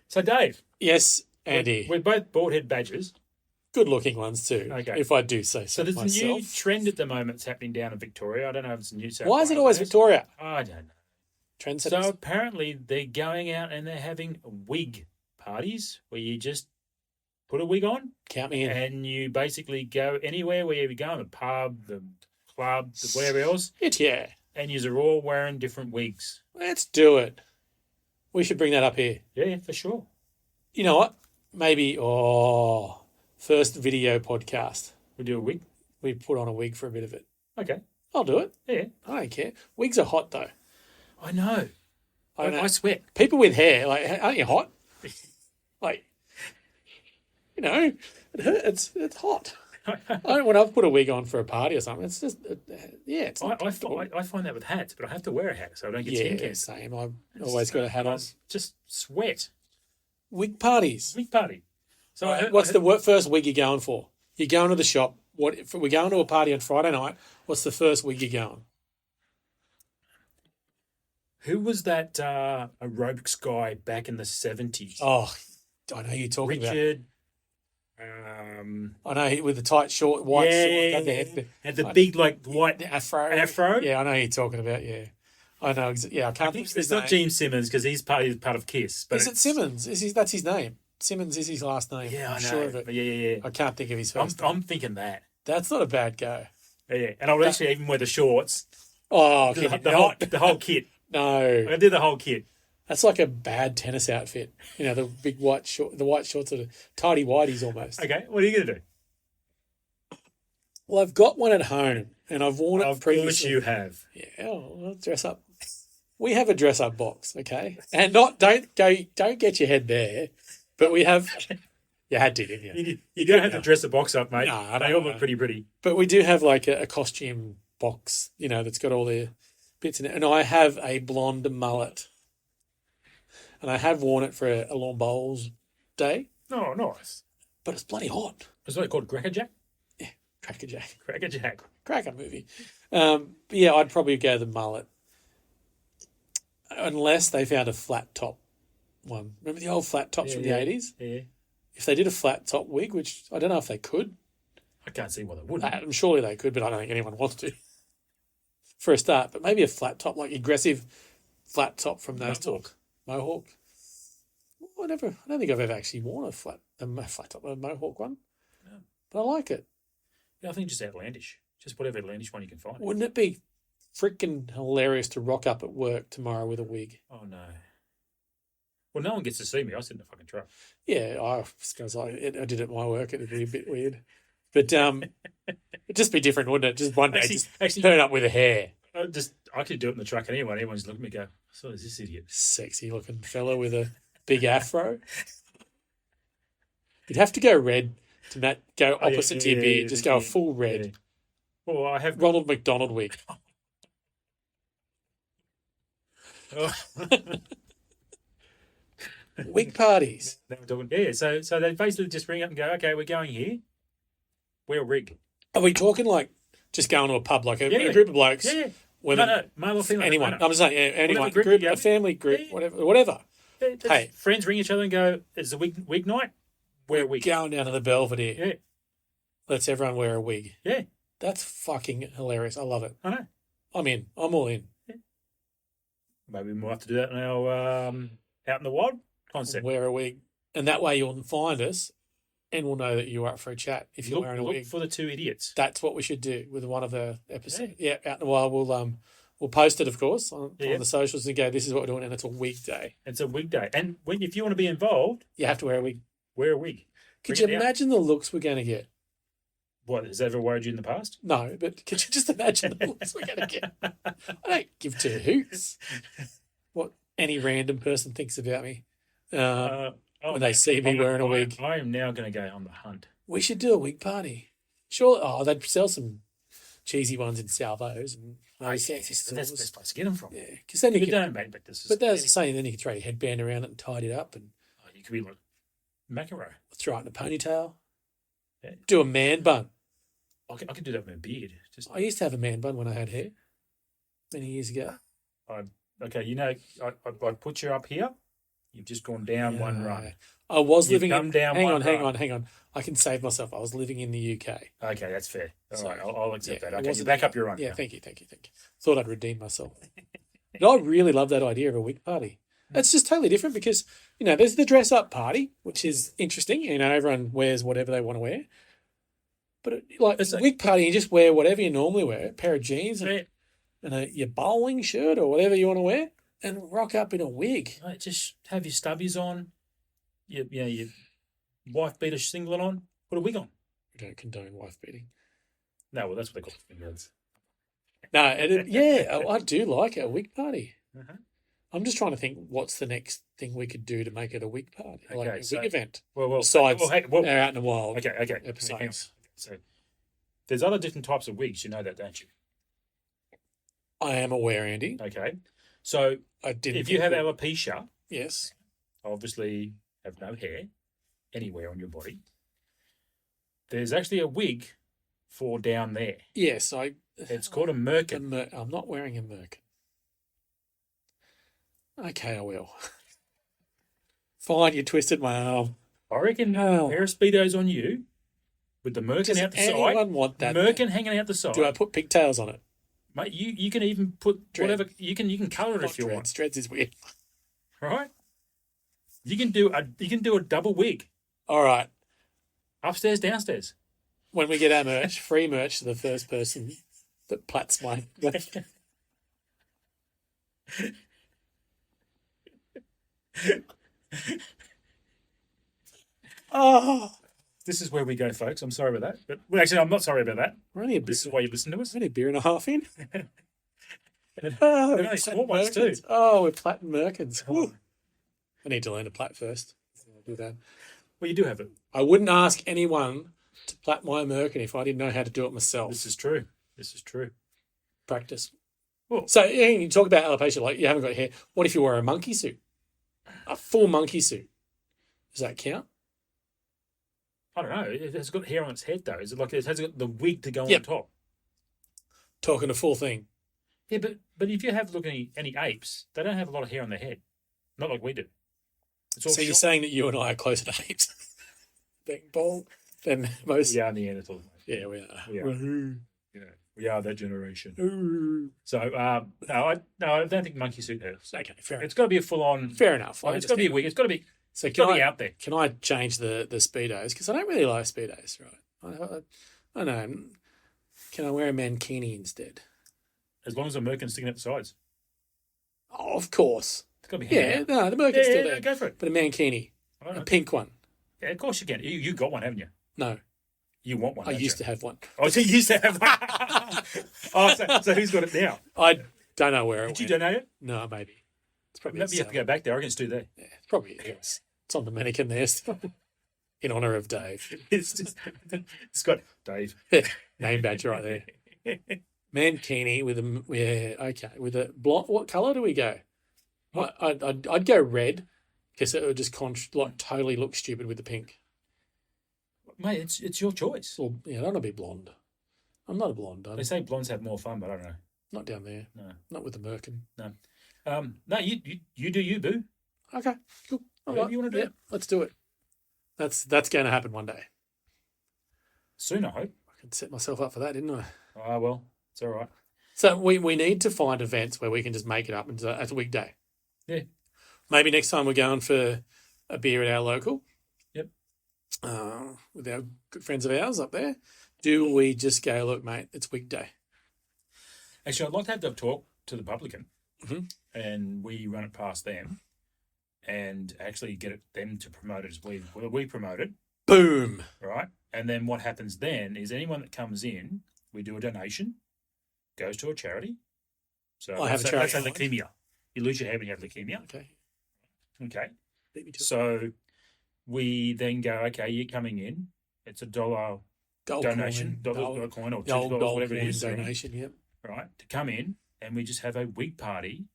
So, Dave. Yes, Andy. We're both bald head badgers. Good looking ones too, Okay. if I do say So so there's myself. a new trend at the moment that's happening down in Victoria. I don't know if it's New South Why is it Wales always based. Victoria? I don't know. Trendsetters? So apparently they're going out and they're having wig parties where you just put a wig on Count me in. and you basically go anywhere, wherever you go, the pub, the club, the whatever else, Yeah. and you're all wearing different wigs. Let's do it. We should bring that up here. Yeah, for sure. You know what? Maybe, first video podcast. We do a wig. We put on a wig for a bit of it. Okay. I'll do it. Yeah. I don't care. Wigs are hot though. I know. I don't know. I sweat. People with hair, like, aren't you hot? Like, you know, it's hot. When I've put a wig on for a party or something, it's just, it's not I find that with hats, but I have to wear a hat so I don't get skin yeah, cancer. same. I've always got a hat on. Just sweat. Wig parties. Wig party. So I heard, What's the first wig you're going for? You're going to the shop. If we're going to a party on Friday night, what's the first wig you're going? Who was that aerobics guy back in the 70s? Oh, I know who you're talking about. Richard. I know with the tight short white short, and the big like white the afro. afro. Yeah, I know who you're talking about. Yeah, I know. Yeah, I I can't think think of his it's not name. Gene Simmons because he's part of Kiss. But Is it Simmons? That's his name. Simmons is his last name. Yeah, I'm I know. sure of it. But yeah. I can't think of his I'm, first name. I'm thinking that. That's not a bad go. Yeah, and I would actually even wear the shorts, Oh, the, okay. the whole kit. No, I did the whole kit. that's like a bad tennis outfit. You know, the big white short, the white shorts are the tidy whities almost. Okay, what are you gonna do? Well, I've got one at home and I've worn it Of course previously. you have. Yeah, I'll dress up. We have a dress up box, okay, and don't get your head there, but we have. You had to, didn't you? You don't have to dress the box up, mate. No, I They don't all know. look pretty. But we do have like a costume box, you know, that's got all the bits in it. And I have a blonde mullet. And I have worn it for a lawn bowls day, Oh, nice. but it's bloody hot. Is that called Crackerjack? Crackerjack. Crackerjack. Cracker movie. But yeah, I'd probably go the mullet. Unless they found a flat top one. Remember the old flat tops from the 80s? Yeah. If they did a flat top wig, which I don't know if they could, I can't see why they wouldn't. surely they could, but I don't think anyone wants to. For a start, but maybe a flat top, like aggressive flat top from those Mohawk. I don't think I've ever actually worn a flat top, a Mohawk one. No. But I like it. Yeah, I think just outlandish. Just whatever outlandish one you can find. Wouldn't it be freaking hilarious to rock up at work tomorrow with a wig? Oh no. Well, no one gets to see me. I sit in the fucking truck. Yeah, I did it at my work. It'd be a bit weird. But it'd just be different, wouldn't it? Just one day, Actually, turn up with a hair. I could do it in the truck anyway. Everyone's looking at me and go, so is this idiot? Sexy looking fella with a big afro. You'd have to go red to go opposite to your beard. Just go a full red. Yeah. Well, I have Ronald McDonald wig. Wig parties. They were talking, yeah, so they basically just ring up and go, okay, we're going here. We're a rig. Are we talking like just going to a pub, like a Yeah. group of blokes, Yeah. women, No, male or female. anyone? no. I'm just saying, yeah, anyone, group group, you go. a family group, Yeah. whatever. Hey, friends ring each other and go, it's a wig night. We're a wig. Going down to the Belvedere. Yeah. Let's everyone wear a wig. Yeah. That's fucking hilarious. I love it. I know. I'm in. I'm all in. Maybe we'll have to do that now out in the wild concept. Wear a wig. And that way you'll find us and we'll know that you're up for a chat if you're wearing a Look wig. for the two idiots. That's what we should do with one of the episodes. Yeah, out in the wild. We'll post it, of course, on the socials and go, this is what we're doing, and it's a weekday. It's a wig day. And if you want to be involved, You have to wear a wig. wear a wig. Could Bring you it out. imagine the looks we're going to get? What, has that ever worried you in the past? No, but could you just imagine the looks we're going to get? I don't give two hoots what any random person thinks about me. When they see me wearing a wig. I am now going to go on the hunt. We should do a wig party. Sure. They'd sell some cheesy ones in Salvos and those sexy That's stores. the best place to get them from. Yeah, because then you You can. don't, mate, but this is. But as I say, then you can throw your headband around it and tidy it up and you could be like Macaro. throw it in a ponytail. Yeah. Do a man bun. I could do that with a beard. Just I used to have a man bun when I had hair many years ago. okay, I put you up here. You've just gone down one Yeah. rung. I was You've living come in. down Hang one on, hang rung. on, hang on. I can save myself. I was living in the UK. Okay, that's fair. All Sorry. right, I'll accept Yeah, that. it Okay, you wasn't- back up your run. Yeah, now. thank you. Thought I'd redeem myself. But I really love that idea of a wig party. It's just totally different because, there's the dress up party, which is interesting. Everyone wears whatever they want to wear. But It's like- wig party, you just wear whatever you normally wear, a pair of jeans Yeah. and your bowling shirt or whatever you want to wear, and rock up in a wig. Mate, just have your stubbies on, your wife beater singlet on, put a wig on. We don't condone wife beating. No, well, that's what they call fingernails. No, I do like a wig party. Uh-huh. I'm just trying to think what's the next thing we could do to make it a wig party, like Okay, a so- wig event. Well, Besides well, our out in the wild okay. Hang on. episodes. So, there's other different types of wigs. You know that, don't you? I am aware, Andy. Okay. So, I didn't. if you have think alopecia, yes, obviously have no hair anywhere on your body, there's actually a wig for down there. yes, It's called a merkin. I'm not wearing a merkin. Okay, I will. Fine, you twisted my arm. I reckon Oh. a pair of Speedos on you with the merkin Does out the anyone side. want that? Merkin hanging out the side. Do I put pigtails on it? Mate, you can even put Dread. whatever you can colour it Not if you want. dreads is weird. Right? You can do a double wig. All right. Upstairs, downstairs. When we get our merch, free merch to the first person that plats my. Oh, This is where we go, folks. I'm sorry about that. But well, actually, I'm not sorry about that. we're only a beer, This is why you listen to us. we're only a beer and a half in. They're Oh, only we're small platting ones too. Merkins. Oh, we're platting Merkins. Oh. I need to learn to plat first. I'll do that. Well, you do have it. I wouldn't ask anyone to plat my Merkin if I didn't know how to do it myself. This is true. This is true. Practice. Well, So yeah, you talk about alopecia, like you haven't got hair. What if you wear a monkey suit? A full monkey suit. Does that count? I don't know. It has got hair on its head, though. Is it like it has got the wig to go Yep. on top? Talking a full thing. Yeah, but if you have look at any apes, they don't have a lot of hair on their head. Not like we do. It's all So you're short. saying that you and I are closer to apes being bald than most? We are Neanderthals. Yeah, we are. We are. Woohoo. Yeah, we are that generation. Ooh. So no, I don't think monkey suit hurts. Okay, fair enough. It's got to be a full on. Fair enough. I It's got to be a understand. wig. It's got to be. So It's got can to be I, out there. can I change the Speedos? Because I don't really like Speedos, right? I know. Can I wear a mankini instead? As long as the merkin's sticking out the sides. Oh, of course. It's got to be. hanging Yeah, out. no, the Merkin's Yeah, still yeah, there. go for it. But a mankini, I don't a know. pink one. Yeah, of course you can. You got one, haven't you? No, You want one. I don't used you? to have one. Oh, so you used to have one. So who's got it now? I don't know where it Did you went. donate it? No, maybe. It's probably Maybe you have to go back there. I reckon it's still there. Yeah, it's probably it's on the mannequin there still. In honour of Dave. It's just it's got Dave. Name badge right there. Mankini with with a blonde. What colour do we go? I'd go red because it would just totally look stupid with the pink. Mate, it's your choice. Or I don't want to be blonde. I'm not a blonde. I'm They say blondes have more fun, but I don't know. not down there. No. Not with the Merkin. No, you do you, boo. Okay, cool. All Whatever right. you wanna do. Yeah, let's do it. That's going to happen one day. Soon, I hope. I could set myself up for that, didn't I? Ah, well, it's all right. So we need to find events where we can just make it up as a weekday. Yeah. Maybe next time we're going for a beer at our local. Yep. With our good friends of ours up there. Do we just go, look, mate, it's weekday? Actually, I'd like to have that talk to the publican, Mhm. and we run it past them, and actually get them to promote it as we promote it, Boom. right? And then what happens then is anyone that comes in, we do a donation, goes to a charity. So I have a let's say charity. leukemia. You lose your hair when you have leukemia. Okay. Okay. Beat me to it. So we then go, okay, you're coming in. It's $1 Gold donation, coin, dollar coin or $2, gold whatever it coin is, donation, yep. right? To come in and we just have a wig party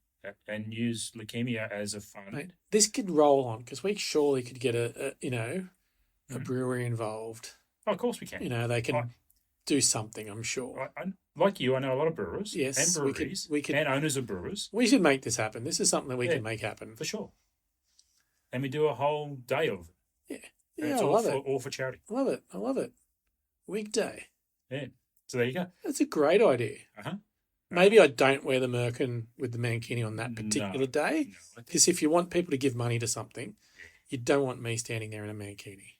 and use leukemia as a fund. Mate, this could roll on because we surely could get a Mhm. brewery involved. Oh, of course we can. They can Right. do something, I'm sure. Like you, I know a lot of brewers Yes, and we could- breweries we could- and owners of brewers, We should make this happen. This is something that we Yeah. can make happen. for sure. And we do a whole day of it. And Yeah, it's I all love for, it. all for charity. I love it. I love it. Weekday. Yeah. So there you go. That's a great idea. Uh-huh. Maybe I don't wear the Merkin with the mankini on that particular No. day. No, I think- Because if you want people to give money to something, you don't want me standing there in a mankini.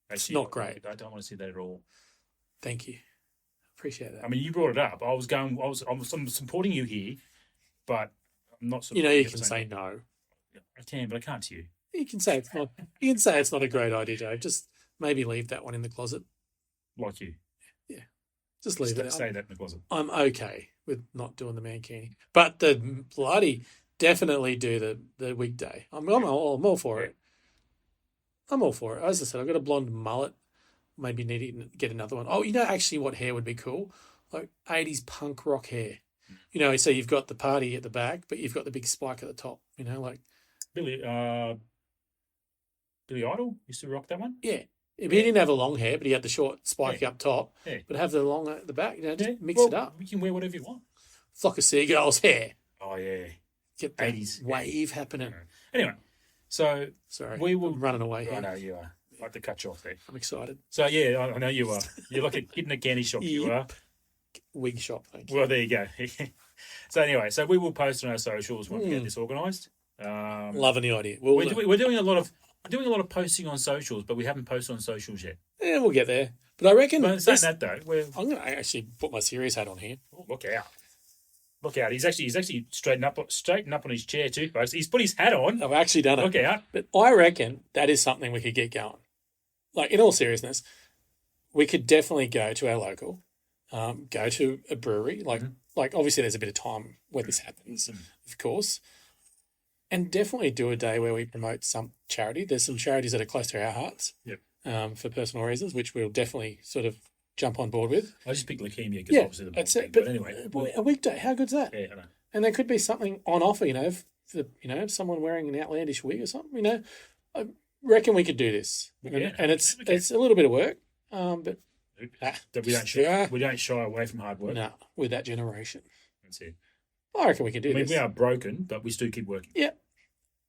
actually, not great. I don't want to see that at all. Thank you. Appreciate that. I mean, you brought it up. I'm supporting you here, but I'm not. you supporting can at the say same no. time. I can, but I can't to you. You can say it's not. You can say it's not a great idea, Dave. Just maybe leave that one in the closet. Like you. Just leave it. Say that in the closet. I'm okay with not doing the mankini, but the bloody definitely do the weekday. I'm all for it. I'm all for it. As I said, I've got a blonde mullet. Maybe need to get another one. Oh, actually what hair would be cool? Like 80s punk rock hair. So you've got the party at the back, but you've got the big spike at the top. Like Billy Idol used to rock that one. yeah. He didn't have a long hair, but he had the short spiky up top. Yeah. But have the long at the back. Just mix Well, it up. You can wear whatever you want. Flock of seagulls hair. Oh yeah. get that 80s. wave happening. Anyway, so Sorry, we will I'm running away I here. know you are. I'd like to cut you off there. I'm excited. So yeah, I know you are. You're like a kid in a candy shop. You are. Wig shop, thank you. Well, there you go. So anyway, so we will post on our socials when we get this organised. Loving the idea. We're doing a lot of posting on socials, but we haven't posted on socials yet. Yeah, we'll get there. But I reckon But saying that though, I'm going to actually put my serious hat on here. look out. Look out! He's actually straightened up on his chair too, folks. He's put his hat on. I've actually done it. Look out! But I reckon that is something we could get going. Like, in all seriousness, we could definitely go to our local, go to a brewery. Like obviously there's a bit of time where this happens, of course. And definitely do a day where we promote some charity. There's some charities that are close to our hearts. Yep. For personal reasons, which we'll definitely sort of jump on board with. I just picked leukemia because obviously the that's big it. thing. But anyway, a weekday, how good's that? yeah, I know. And there could be something on offer, for someone wearing an outlandish wig or something. I reckon we could do this, and it's a little bit of work, but We don't shy away from hard work. no, with that generation, That's it. I reckon we can do I mean, this. we are broken, but we still keep working. Yeah,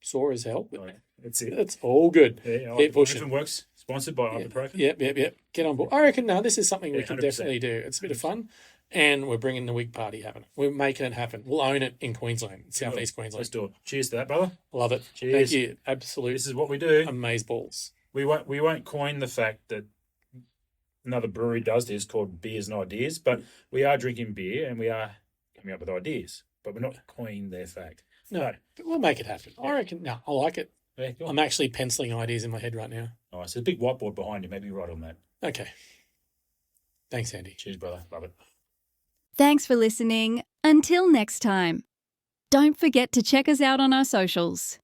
sore as hell. But That's it. it's all good. Yeah, Keep pushing. If it works, sponsored by Ibuprofen. Yep. Get on board. I reckon this is something we can 100%. definitely do. It's a bit of fun, and we're bringing the wig party happening. We're making it happen. We'll own it in Queensland, Southeast Queensland. Let's do it. Cheers to that, brother. Love it. Cheers. Thank you. Absolutely. This is what we do. Amaze balls. We won't coin the fact that another brewery does this called Beers and Ideas, but we are drinking beer and we are coming up with ideas, but we're not coining their fact. No, but we'll make it happen. I reckon. No, I like it. Yeah, go on. I'm actually penciling ideas in my head right now. All right, so there's a big whiteboard behind you. Maybe write on that. Okay. Thanks, Andy. Cheers, brother. Love it. Thanks for listening. Until next time. Don't forget to check us out on our socials.